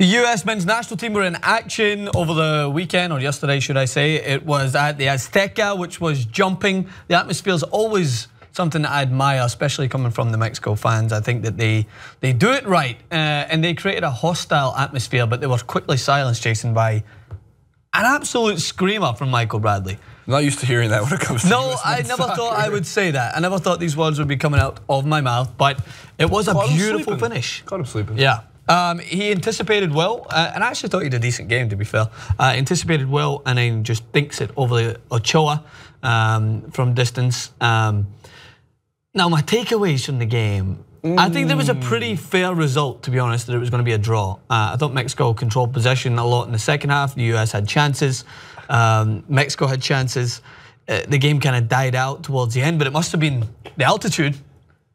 The US men's national team were in action over the weekend, or yesterday, should I say. It was at the Azteca, which was jumping. The atmosphere is always something that I admire, especially coming from the Mexico fans. I think that they do it right, and they created a hostile atmosphere, but they were quickly silenced, Jason, by an absolute screamer from Michael Bradley. I'm not used to hearing that when it comes to No, I never thought I would say that. I never thought these words would be coming out of my mouth, but it was a beautiful finish. Caught him sleeping. Yeah. He anticipated well, and I actually thought he did a decent game, to be fair. Anticipated well, and then just thinks it over Ochoa from distance. Now, my takeaways from the game, I think there was a pretty fair result, to be honest, that it was going to be a draw. I thought Mexico controlled possession a lot in the second half. The US had chances. Mexico had chances. The game kind of died out towards the end, but it must have been the altitude.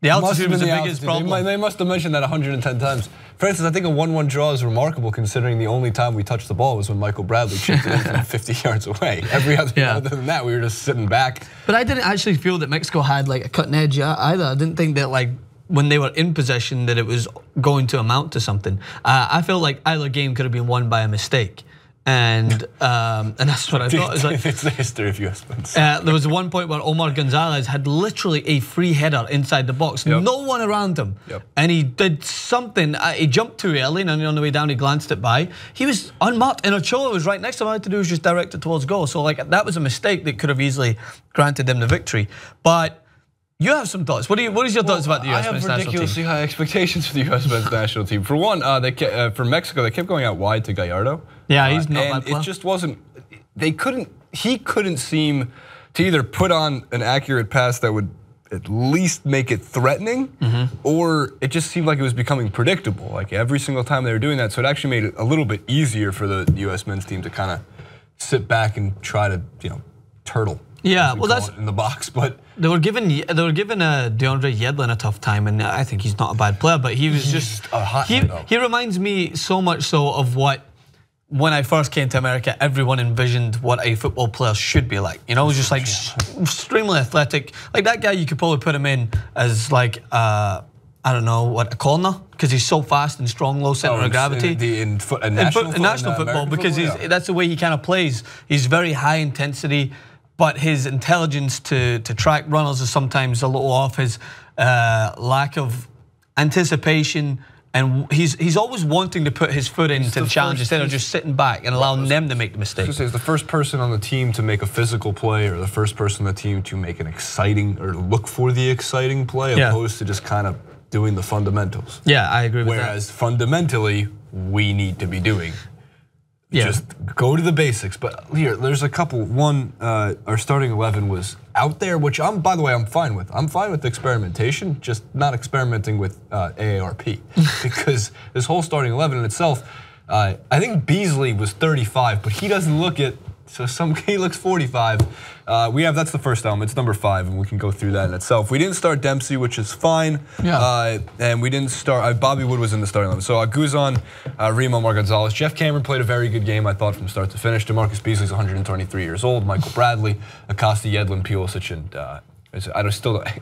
The altitude was the biggest problem. They must have mentioned that 110 times. For instance, I think a 1-1 draw is remarkable considering the only time we touched the ball was when Michael Bradley chipped it in from 50 yards away. Other than that, we were just sitting back. But I didn't actually feel that Mexico had like a cutting edge either. I didn't think that like when they were in possession that it was going to amount to something. I felt like either game could have been won by a mistake. And that's what I thought. It's the history of US men's. There was one point where Omar Gonzalez had literally a free header inside the box, no one around him, and he did something. He jumped too early, and on the way down he glanced it by. He was unmarked, and Ochoa was right next to him. All he had to do was just direct it towards goal. So like that was a mistake that could have easily granted them the victory. But you have some thoughts. What is your thoughts about the US men's national team? I have ridiculously high expectations for the US men's national team. For one, for Mexico, they kept going out wide to Gallardo. Yeah, he's not and bad. It just wasn't. He couldn't seem to either put on an accurate pass that would at least make it threatening, or it just seemed like it was becoming predictable. Like every single time they were doing that, so it actually made it a little bit easier for the US men's team to kind of sit back and try to turtle. Yeah, well, that's in the box, but they were giving DeAndre Yedlin a tough time, and I think he's not a bad player, but he was just a hot he reminds me so much so of what when I first came to America, everyone envisioned what a football player should be like. You know, just like extremely athletic, like that guy. You could probably put him in as like I don't know what, a corner, because he's so fast and strong, low center of gravity. In national football, because that's the way he kind of plays. He's very high intensity. But his intelligence to track runners is sometimes a little off. His lack of anticipation, and he's always wanting to put his foot into the challenge instead of just sitting back and allowing them to make the mistake. He's the first person on the team to make a physical play, or the first person on the team to make an exciting or look for the exciting play, opposed to just kind of doing the fundamentals. Yeah, I agree with that. Whereas fundamentally, we need to be doing. Just go to the basics. But here, there's a couple. One, our starting 11 was out there, which by the way, I'm fine with. I'm fine with experimentation, just not experimenting with AARP. Because this whole starting 11 in itself, I think Beasley was 35, but he doesn't look it. So he looks 45. That's the first element. It's number 5, and we can go through that in itself. We didn't start Dempsey, which is fine. And we didn't start. Bobby Wood was in the starting 11. So Guzan, Remo, Omar Gonzalez, Jeff Cameron played a very good game, I thought, from start to finish. DeMarcus Beasley's 123 years old. Michael Bradley, Acosta, Yedlin, Pulisic, and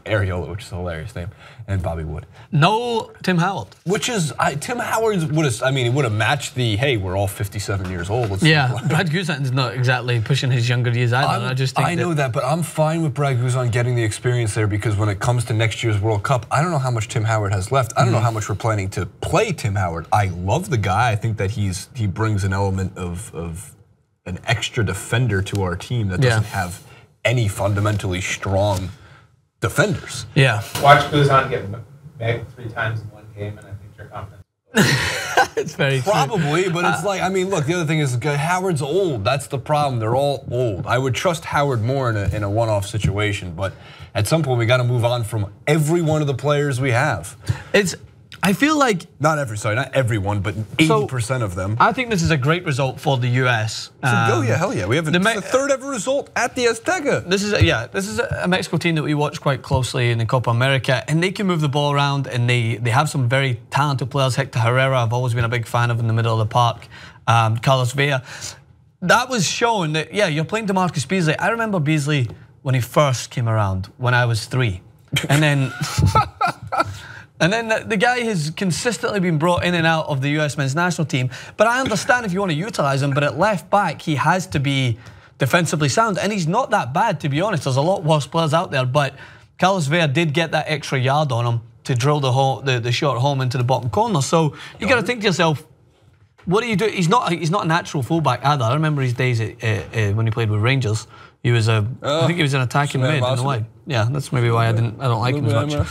Areola, which is a hilarious name, and Bobby Wood. No Tim Howard. Which is, Tim Howard would have matched the, hey, we're all 57 years old. Brad Guzan's not exactly pushing his younger years either. I know that, but I'm fine with Brad Guzan getting the experience there, because when it comes to next year's World Cup, I don't know how much Tim Howard has left. I don't know how much we're planning to play Tim Howard. I love the guy. I think that he brings an element of an extra defender to our team that doesn't have any fundamentally strong defenders. Watch Guzan get bagged 3 times in one game, and I think you're confident. It's very probably, but it's like, I mean, look, the other thing is Howard's old. That's the problem. They're all old. I would trust Howard more in a one-off situation, but at some point we got to move on from every one of the players we have. I feel like not everyone, but 80% of them. I think this is a great result for the US. Hell yeah! We have the 3rd ever result at the Azteca. This is a Mexico team that we watch quite closely in the Copa America, and they can move the ball around, and they have some very talented players. Hector Herrera, I've always been a big fan of in the middle of the park. Carlos Vela. That was showing that you're playing DeMarcus Beasley. I remember Beasley when he first came around when I was 3, and then. And then the guy has consistently been brought in and out of the US men's national team. But I understand if you want to utilize him, but at left back, he has to be defensively sound. And he's not that bad, to be honest. There's a lot worse players out there. But Carlos Vela did get that extra yard on him to drill the shot home into the bottom corner. So you got to think to yourself, what do you do? He's not a natural fullback either. I remember his days when he played with Rangers. He was I think he was an attacking mid in the line. Yeah, that's maybe why I don't like him as much.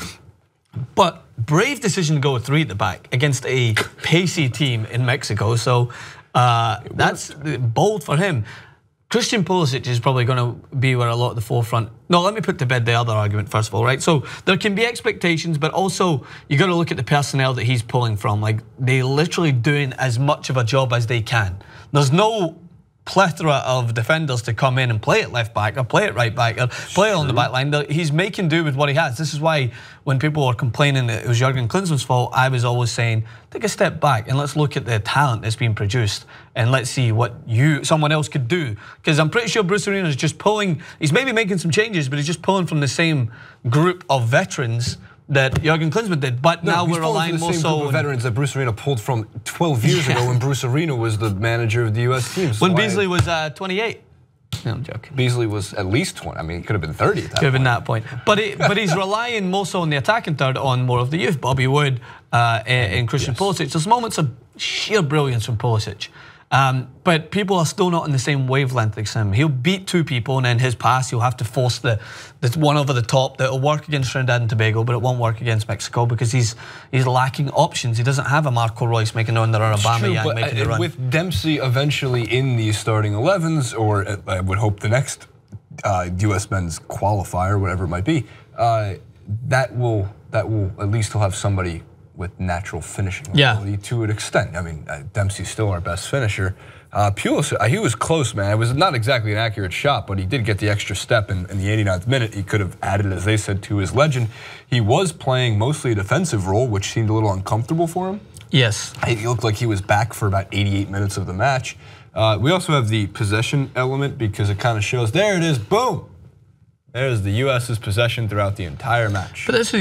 But brave decision to go with 3 at the back against a pacey team in Mexico. So that's bold for him. Christian Pulisic is probably going to be where a lot of the forefront. No, let me put to bed the other argument first of all, right? So there can be expectations, but also you got to look at the personnel that he's pulling from. Like, they literally doing as much of a job as they can. There's no plethora of defenders to come in and play at left back or play at right back or play on the back line. He's making do with what he has. This is why when people were complaining that it was Jurgen Klinsmann's fault, I was always saying, take a step back and let's look at the talent that's being produced and let's see what someone else could do. Because I'm pretty sure Bruce Arena is just pulling, he's maybe making some changes, but he's just pulling from the same group of veterans that Jurgen Klinsmann did, but now we're relying more so on veterans that Bruce Arena pulled from 12 years ago when Bruce Arena was the manager of the U.S. team. When Beasley was 28. No, I'm joking. Beasley was at least 20. I mean, it could have been 30 at that point. Could have been that point. But he's relying more so on the attacking third, on more of the youth, Bobby Wood and Christian Pulisic. There's moments of sheer brilliance from Pulisic. But people are still not on the same wavelength as him. He'll beat 2 people, and then his pass, he'll have to force the one over the top that'll work against Trinidad and Tobago, but it won't work against Mexico because he's lacking options. He doesn't have a Marco Reus making on the run, Aubameyang making the run. With Dempsey eventually in the starting 11s, or I would hope the next U.S. men's qualifier, whatever it might be, that will at least he'll have somebody with natural finishing ability to an extent. I mean, Dempsey's still our best finisher. Pulisic, he was close, man. It was not exactly an accurate shot, but he did get the extra step in the 89th minute. He could have added, as they said, to his legend. He was playing mostly a defensive role, which seemed a little uncomfortable for him. Yes. He looked like he was back for about 88 minutes of the match. We also have the possession element because it kind of shows, there it is, boom. There's the U.S.'s possession throughout the entire match. But this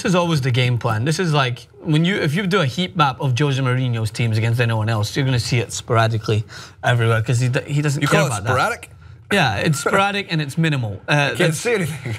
is always the game plan. This is like if you do a heat map of Jose Mourinho's teams against anyone else, you're going to see it sporadically everywhere because he doesn't care about that. You call it sporadic? Yeah, it's sporadic and it's minimal. I can't see anything.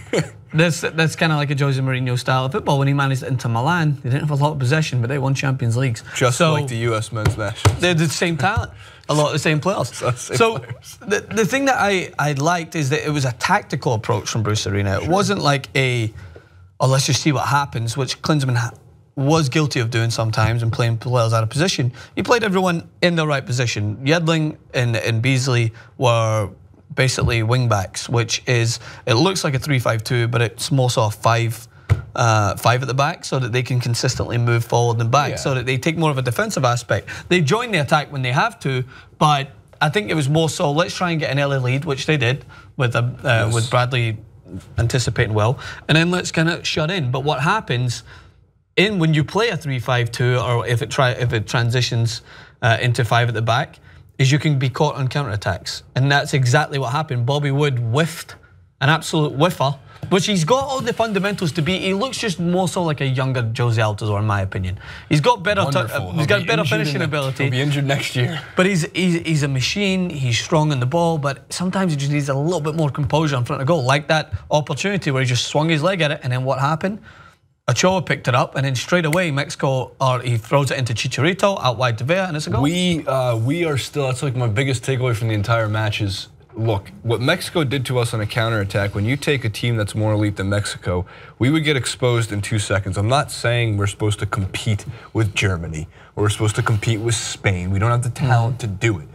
That's kind of like a Jose Mourinho style of football. When he managed it into Milan, they didn't have a lot of possession, but they won Champions Leagues. Just like the U.S. men's national. They're the same talent. A lot of the same players. So the thing that I liked is that it was a tactical approach from Bruce Arena. It wasn't like let's just see what happens, which Klinsmann was guilty of doing sometimes and playing players out of position. He played everyone in the right position. Yedling and Beasley were basically wing backs, which is, it looks like a 3-5-2, but it's more so a 5 at the back, so that they can consistently move forward and back, so that they take more of a defensive aspect. They join the attack when they have to, but I think it was more so, let's try and get an early lead, which they did with Bradley anticipating well, and then let's kind of shut in. But what happens when you play a 3-5-2, or if it transitions into 5 at the back, is you can be caught on counterattacks, and that's exactly what happened. Bobby Wood whiffed, an absolute whiffer, which he's got all the fundamentals to be. He looks just more so like a younger Jose Altidore, in my opinion. He's got better finishing ability. He'll be injured next year. But he's a machine. He's strong on the ball, but sometimes he just needs a little bit more composure in front of goal, like that opportunity where he just swung his leg at it, and then what happened? Ochoa picked it up, and then straight away he throws it into Chicharito out wide to Vea, and it's a goal. We are still. That's like my biggest takeaway from the entire match is, look, what Mexico did to us on a counterattack, when you take a team that's more elite than Mexico, we would get exposed in 2 seconds. I'm not saying we're supposed to compete with Germany or we're supposed to compete with Spain. We don't have the talent to do it.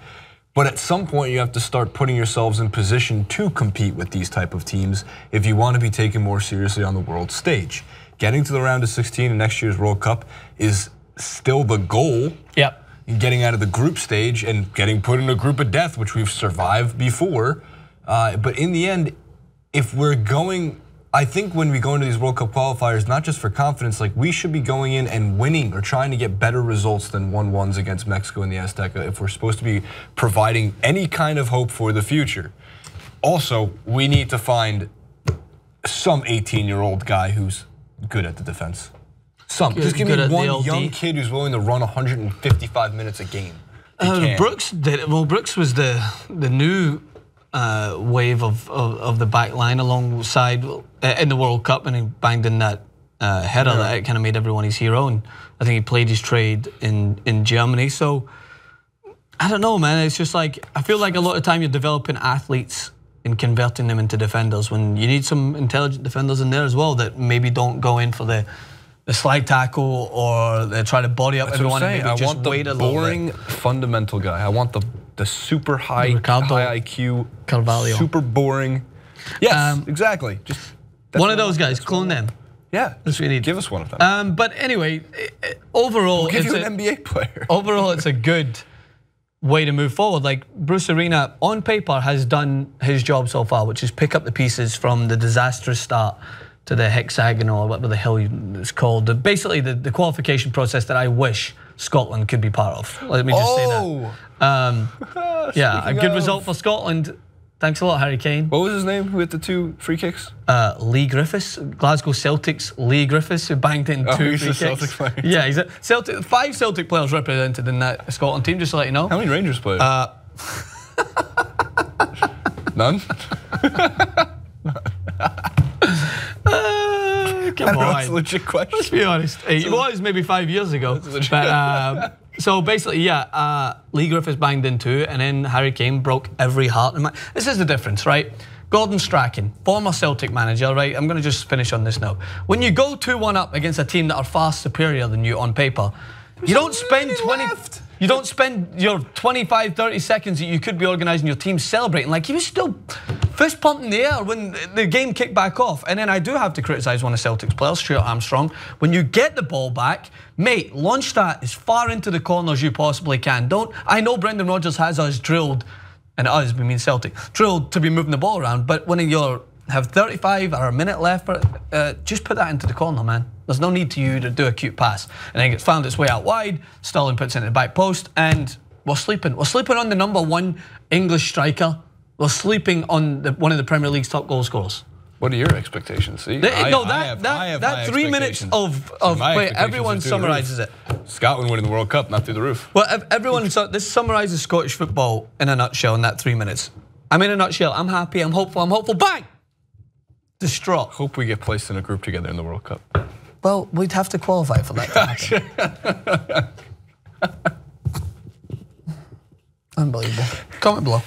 But at some point, you have to start putting yourselves in position to compete with these type of teams if you want to be taken more seriously on the world stage. Getting to the round of 16 in next year's World Cup is still the goal. Yep. Getting out of the group stage and getting put in a group of death, which we've survived before. But in the end, if we're going, I think when we go into these World Cup qualifiers, not just for confidence, like we should be going in and winning or trying to get better results than 1-1s against Mexico in the Azteca if we're supposed to be providing any kind of hope for the future. Also, we need to find some 18-year-old guy who's good at the defense. Just give good me at the one LD. young kid who's willing to run 155 minutes a game. He can. Brooks did it. Well, Brooks was the new wave of the back line alongside in the World Cup, and he banged in that header that it kind of made everyone his hero. And I think he played his trade in Germany. So I don't know, man. It's just like I feel like a lot of time you're developing athletes and converting them into defenders when you need some intelligent defenders in there as well that maybe don't go in for the slide tackle or they try to body up everyone. And maybe I just want the wait a little boring bit. fundamental guy. I want the super high Ricardo IQ, Carvalho. super boring. Yes, exactly. Just one of those guys. Clone them. Yeah, That's what you need. give us one of them. But anyway, overall, We'll give it's you an NBA player. overall, it's a good way to move forward. Like Bruce Arena, on paper, has done his job so far, which is pick up the pieces from the disastrous start to the hexagonal, or whatever the hell it's called. Basically, the qualification process that I wish Scotland could be part of. Let me just say that. Yeah, a good result for Scotland. Thanks a lot, Harry Kane. What was his name? Who hit the 2 free kicks? Lee Griffiths, Glasgow Celtics. Lee Griffiths, who banged in 2 he's free a kicks. Celtic player. Yeah, he's a Celtic. 5 Celtic players represented in that Scotland team. Just to let you know. How many Rangers players? None. Come That's a on. legit question. Let's be honest. It was maybe 5 years ago. But, so basically, yeah, Lee Griffiths banged in 2, and then Harry Kane broke every heart. This is the difference, right? Gordon Strachan, former Celtic manager, right? I'm going to just finish on this now. When you go 2-1 up against a team that are far superior than you on paper, you don't spend You don't spend your 25, 30 seconds that you could be organising your team celebrating. Like, he was still fist pumped in the air when the game kicked back off. And then I do have to criticise one of Celtic's players, Stuart Armstrong. When you get the ball back, mate, launch that as far into the corner as you possibly can. I know Brendan Rodgers has us drilled, and us, we mean Celtic, drilled to be moving the ball around, but when you have 35 or a minute left, just put that into the corner, man. There's no need to you to do a cute pass. And then it gets found its way out wide, Sterling puts it in the back post, and we're sleeping. We're sleeping on the #1 English striker. We're sleeping on one of the Premier League's top goal scorers. What are your expectations? See, that 3 minutes of play, everyone summarises it. Scotland winning the World Cup, not through the roof. Well, this summarises Scottish football in a nutshell in that 3 minutes. I'm in a nutshell. I'm happy. I'm hopeful. Bang! Distraught. Hope we get placed in a group together in the World Cup. Well, we'd have to qualify for that to happen. Unbelievable. Comment below.